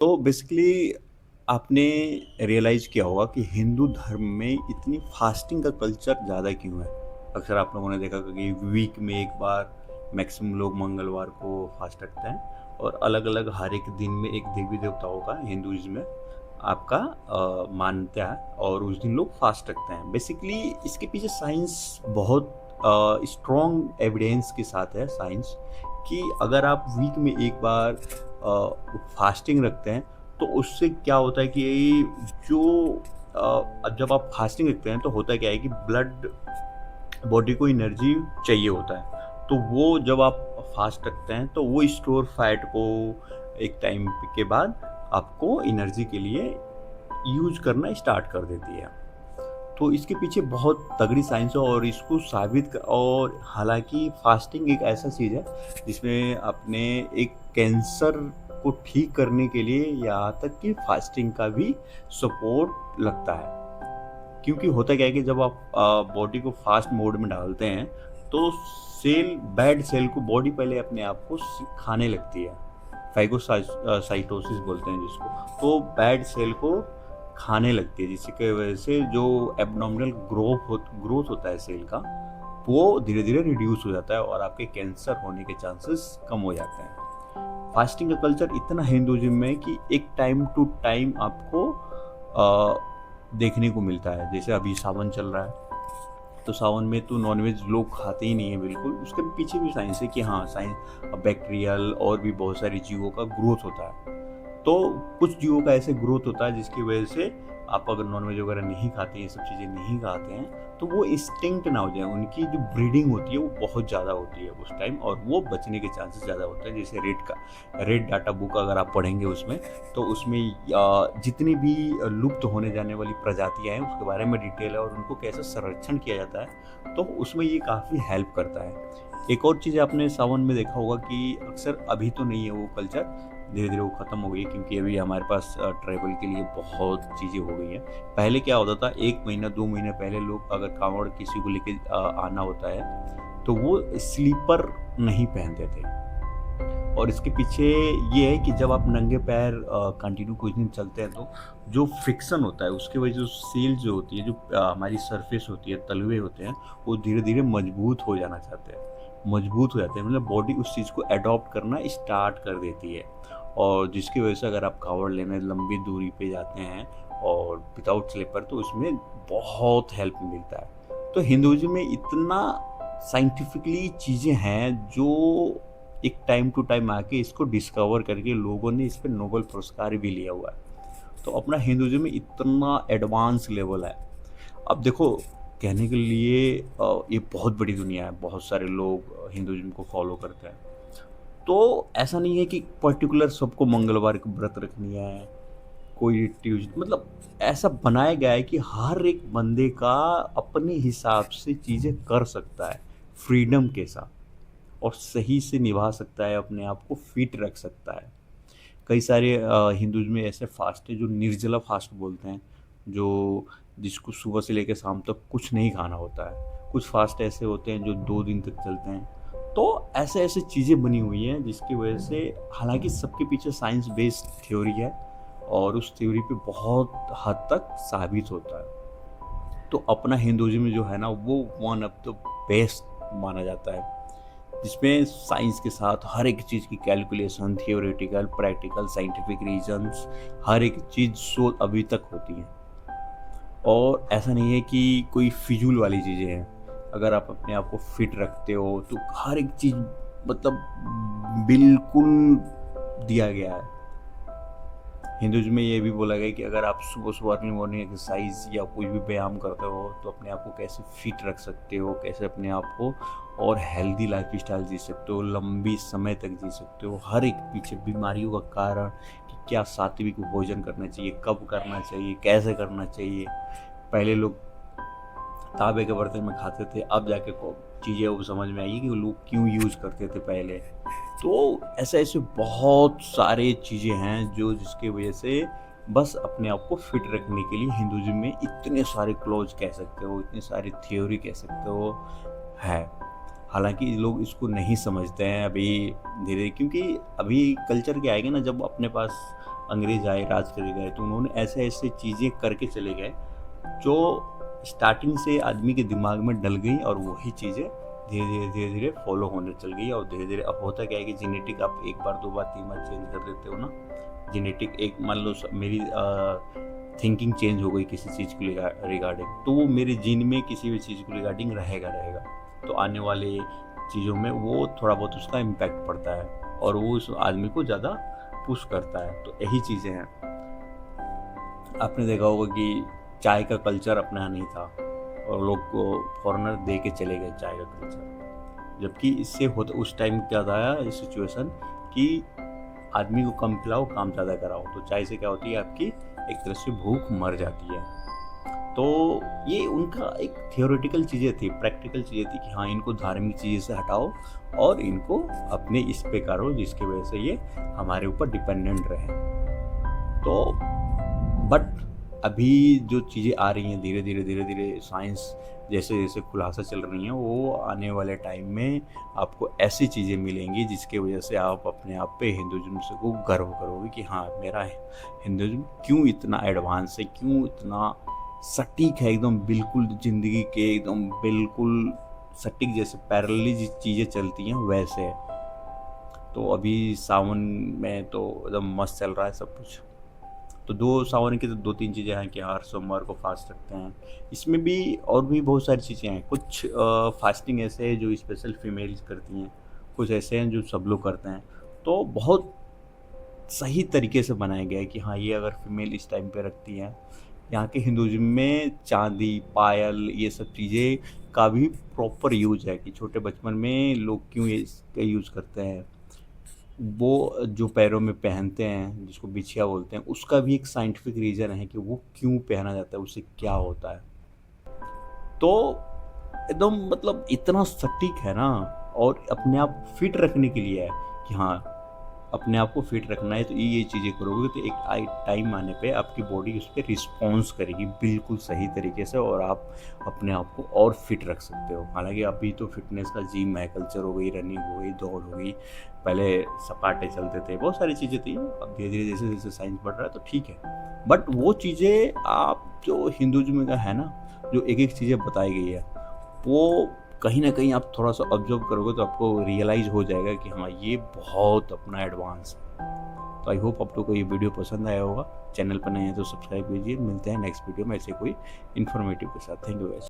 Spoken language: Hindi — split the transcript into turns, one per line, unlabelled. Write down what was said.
तो बेसिकली आपने रियलाइज़ किया होगा कि हिंदू धर्म में इतनी फास्टिंग का कल्चर ज़्यादा क्यों है? अक्सर आप लोगों ने देखा होगा कि वीक में 1 बार मैक्सिमम लोग मंगलवार को फास्ट रखते हैं और अलग-अलग हर एक दिन में एक देवी-देवताओं का हिंदुइज़्म में आपका मान्यता है और उस दिन लोग फास्ट रखते हैं। बेसिकली इसके पीछे साइंस बहुत स्ट्रॉन्ग एविडेंस के साथ है साइंस कि अगर आप वीक में 1 बार फास्टिंग रखते हैं तो उससे क्या होता है कि जो जब आप फास्टिंग रखते हैं तो होता क्या है कि ब्लड बॉडी को एनर्जी चाहिए होता है। तो वो जब आप फास्ट रखते हैं तो वो स्टोर फैट को एक टाइम के बाद आपको एनर्जी के लिए यूज़ करना स्टार्ट कर देती है। तो इसके पीछे बहुत तगड़ी साइंस है और इसको साबित और हालाँकि फास्टिंग एक ऐसा चीज़ है जिसमें अपने एक कैंसर को ठीक करने के लिए यहाँ तक कि फास्टिंग का भी सपोर्ट लगता है। क्योंकि होता क्या है कि जब आप बॉडी को फास्ट मोड में डालते हैं तो बैड सेल को बॉडी पहले अपने आप को खाने लगती है। साइटोसिस बोलते हैं जिसको। तो बैड सेल को खाने लगती है जिसकी वजह से जो एब्नॉर्मल ग्रोथ होता है सेल का वो धीरे-धीरे रिड्यूस हो जाता है और आपके कैंसर होने के चांसेस कम हो जाते हैं। फास्टिंग का कल्चर इतना हिंदुइज्म में कि एक टाइम टू टाइम आपको देखने को मिलता है। जैसे अभी सावन चल रहा है, तो सावन में तो नॉनवेज लोग खाते ही नहीं है बिल्कुल। उसके पीछे भी साइंस है कि हाँ, बैक्टीरियल और भी बहुत सारी जीवों का ग्रोथ होता है। तो कुछ जीवों का ऐसे ग्रोथ होता है जिसकी वजह से आप अगर नॉनवेज वगैरह नहीं खाते, ये सब चीज़ें नहीं खाते हैं, तो वो एक्सटिंक्ट ना हो जाए। उनकी जो ब्रीडिंग होती है वो बहुत ज़्यादा होती है उस टाइम और वो बचने के चांसेस ज़्यादा होते हैं। जैसे रेड डाटा बुक अगर आप पढ़ेंगे उसमें, तो उसमें जितनी भी लुप्त होने जाने वाली प्रजातियाँ हैं उसके बारे में डिटेल है और उनको कैसे संरक्षण किया जाता है, तो उसमें ये काफ़ी हेल्प करता है। एक और चीज़ आपने सावन में देखा होगा कि अक्सर अभी तो नहीं है वो कल्चर, धीरे-धीरे वो ख़त्म हो गई है क्योंकि अभी हमारे पास ट्रैवल के लिए बहुत चीज़ें हो गई हैं। पहले क्या होता था 1 महीना 2 महीने पहले लोग अगर काँवड़ किसी को लेके आना होता है, तो वो स्लीपर नहीं पहनते थे। और इसके पीछे ये है कि जब आप नंगे पैर कंटिन्यू कुछ दिन चलते हैं तो जो फ्रिक्शन होता है उसकी वजह से जो सील जो होती है, जो हमारी सरफेस होती है, तलवे होते हैं, वो धीरे-धीरे मजबूत हो जाना चाहते हैं। मजबूत हो जाते हैं मतलब बॉडी उस चीज़ को एडॉप्ट करना स्टार्ट कर देती है और जिसकी वजह से अगर आप काँवड़ लेने लंबी दूरी पे जाते हैं और विदाउट स्लीपर तो उसमें बहुत हेल्प मिलता है। तो हिंदुइज़्म में इतना साइंटिफिकली चीज़ें हैं जो एक टाइम टू टाइम आके इसको डिस्कवर करके लोगों ने इस पे नोबेल पुरस्कार भी लिया हुआ है। तो अपना हिंदुइज़्म में इतना एडवांस लेवल है। अब देखो कहने के लिए ये बहुत बड़ी दुनिया है, बहुत सारे लोग हिंदुइज़्म को फॉलो करते हैं। तो ऐसा नहीं है कि पर्टिकुलर सबको मंगलवार को व्रत रखनी है, कोई मतलब ऐसा बनाया गया है कि हर एक बंदे का अपने हिसाब से चीज़ें कर सकता है, फ्रीडम के साथ और सही से निभा सकता है, अपने आप को फिट रख सकता है। कई सारे हिंदुइज़्म में ऐसे फास्ट है जो निर्जला फास्ट बोलते हैं, जो जिसको सुबह से लेके शाम तक कुछ नहीं खाना होता है। कुछ फास्ट ऐसे होते हैं जो 2 दिन तक चलते हैं। तो ऐसे-ऐसे चीज़ें बनी हुई हैं जिसकी वजह से हालाँकि सबके पीछे साइंस बेस्ड थ्योरी है और उस थ्योरी पे बहुत हद तक साबित होता है। तो अपना हिंदुइज़्म जो है ना वो वन ऑफ द बेस्ट माना जाता है। जिसमें साइंस के साथ हर एक चीज़ की calculation, theoretical, practical, scientific reasons हर एक चीज़ शो अभी तक होती है। और ऐसा नहीं है कि कोई फिजूल वाली चीज़ें हैं। अगर आप अपने आप को फिट रखते हो तो हर एक चीज़ मतलब बिल्कुल दिया गया है। हिंदुइज़्म में ये भी बोला गया है कि अगर आप सुबह-सुबह अर्ली मॉर्निंग एक्सरसाइज़ या कोई भी व्यायाम करते हो, तो अपने आप को कैसे फिट रख सकते हो, कैसे अपने आप को और हेल्दी लाइफ़स्टाइल जी सकते हो, लंबी समय तक जी सकते हो। हर एक पीछे बीमारियों का कारण कि क्या सात्विक भोजन करना चाहिए, कब करना चाहिए, कैसे करना चाहिए। पहले लोग तांबे के बर्तन में खाते थे, अब जाके को चीज़ें वो समझ में आई कि वो लोग क्यों यूज़ करते थे पहले। तो ऐसे-ऐसे बहुत सारे चीज़ें हैं जो जिसकी वजह से बस अपने आप को फिट रखने के लिए हिंदुइज़्म में इतने सारे क्लॉज़ कह सकते हो, इतनी सारी थ्योरी कह सकते हो, है। हालाँकि लोग इसको नहीं समझते हैं अभी धीरे क्योंकि अभी कल्चर क्या आएगा ना जब अपने पास अंग्रेज आए, राज करके गए, तो उन्होंने ऐसे ऐसे चीज़ें करके चले गए जो स्टार्टिंग से आदमी के दिमाग में डल गई, और वही चीज़ें धीरे धीरे धीरे धीरे फॉलो होने चल गई। और धीरे धीरे अब होता क्या है कि जेनेटिक आप एक बार, दो बार, तीन बार चेंज कर देते हो ना। जेनेटिक एक मान लो मेरी थिंकिंग चेंज हो गई किसी चीज़ को रिगार्डिंग, तो वो मेरे जीन में किसी भी चीज़ को रिगार्डिंग रहेगा। तो आने वाले चीज़ों में वो थोड़ा बहुत उसका इम्पैक्ट पड़ता है, और वो उस आदमी को ज़्यादा पुश करता है। तो यही चीज़ें हैं। आपने देखा होगा कि चाय का कल्चर अपना नहीं था, और लोग को फॉरेनर दे के चले गए चाय का कल्चर। जबकि इससे होता उस टाइम क्या था सिचुएशन कि आदमी को कम खिलाओ, काम ज़्यादा कराओ। तो चाय से क्या होती है, आपकी एक तरह से भूख मर जाती है। तो ये उनका एक थियोरेटिकल चीज़ें थी, प्रैक्टिकल चीज़ें थी कि हाँ, इनको धार्मिक चीज़ें से हटाओ और इनको अपने इस पे करो, जिसकी वजह से ये हमारे ऊपर डिपेंडेंट रहे। तो बट अभी जो चीज़ें आ रही हैं धीरे धीरे साइंस जैसे जैसे खुलासा चल रही हैं, वो आने वाले टाइम में आपको ऐसी चीज़ें मिलेंगी जिसकी वजह से आप अपने आप पे हिंदुज़्म से को गर्व करोगे कि हाँ, मेरा हिंदुज़्म क्यों इतना एडवांस है, क्यों इतना सटीक है, एकदम बिल्कुल ज़िंदगी के एकदम बिल्कुल सटीक, जैसे पैरेलली जिस चीज़ें चलती हैं वैसे है। तो अभी सावन में तो एकदम मस्त चल रहा है सब कुछ। तो सावन की तो 2-3 चीज़ें हैं कि हर सोमवार को फास्ट रखते हैं। इसमें भी और भी बहुत सारी चीज़ें हैं। कुछ फास्टिंग ऐसे है जो स्पेशल फीमेल्स करती हैं, कुछ ऐसे हैं जो सब लोग करते हैं। तो बहुत सही तरीके से बनाया गया है कि हाँ, ये अगर फीमेल इस टाइम पे रखती हैं। यहाँ के हिंदुज़्म में चांदी, पायल, ये सब चीज़ें का भी प्रॉपर यूज़ है कि छोटे बचपन में लोग क्यों ये इसका यूज़ करते हैं। वो जो पैरों में पहनते हैं, जिसको बिछिया बोलते हैं, उसका भी एक साइंटिफिक रीज़न है कि वो क्यों पहना जाता है, उससे क्या होता है। तो एकदम मतलब इतना सटीक है ना, और अपने आप फिट रखने के लिए है कि हाँ, अपने आप को फिट रखना है तो ये चीज़ें करोगे तो एक टाइम आने पे आपकी बॉडी उस पर रिस्पॉन्स करेगी बिल्कुल सही तरीके से, और आप अपने आप को और फिट रख सकते हो। हालांकि अभी तो फिटनेस का जिम है, कल्चर हो गई, रनिंग हो गई, दौड़ हो गई, पहले सपाटे चलते थे, बहुत सारी चीज़ें थी। अब धीरे धीरे जैसे जैसे साइंस बढ़ रहा है तो ठीक है। बट वो चीज़ें आप जो हिंदुज़्म का है ना, जो एक एक चीज़ें बताई गई है, वो कहीं न कहीं आप थोड़ा-सा ऑब्ज़र्व करोगे तो आपको रियलाइज़ हो जाएगा कि हाँ, ये बहुत अपना एडवांस है। तो आई होप आप लोगों को ये वीडियो पसंद आया होगा। चैनल पर नए हैं तो सब्सक्राइब कीजिए। मिलते हैं नेक्स्ट वीडियो में ऐसे कोई इन्फॉर्मेटिव के साथ। Thank you guys.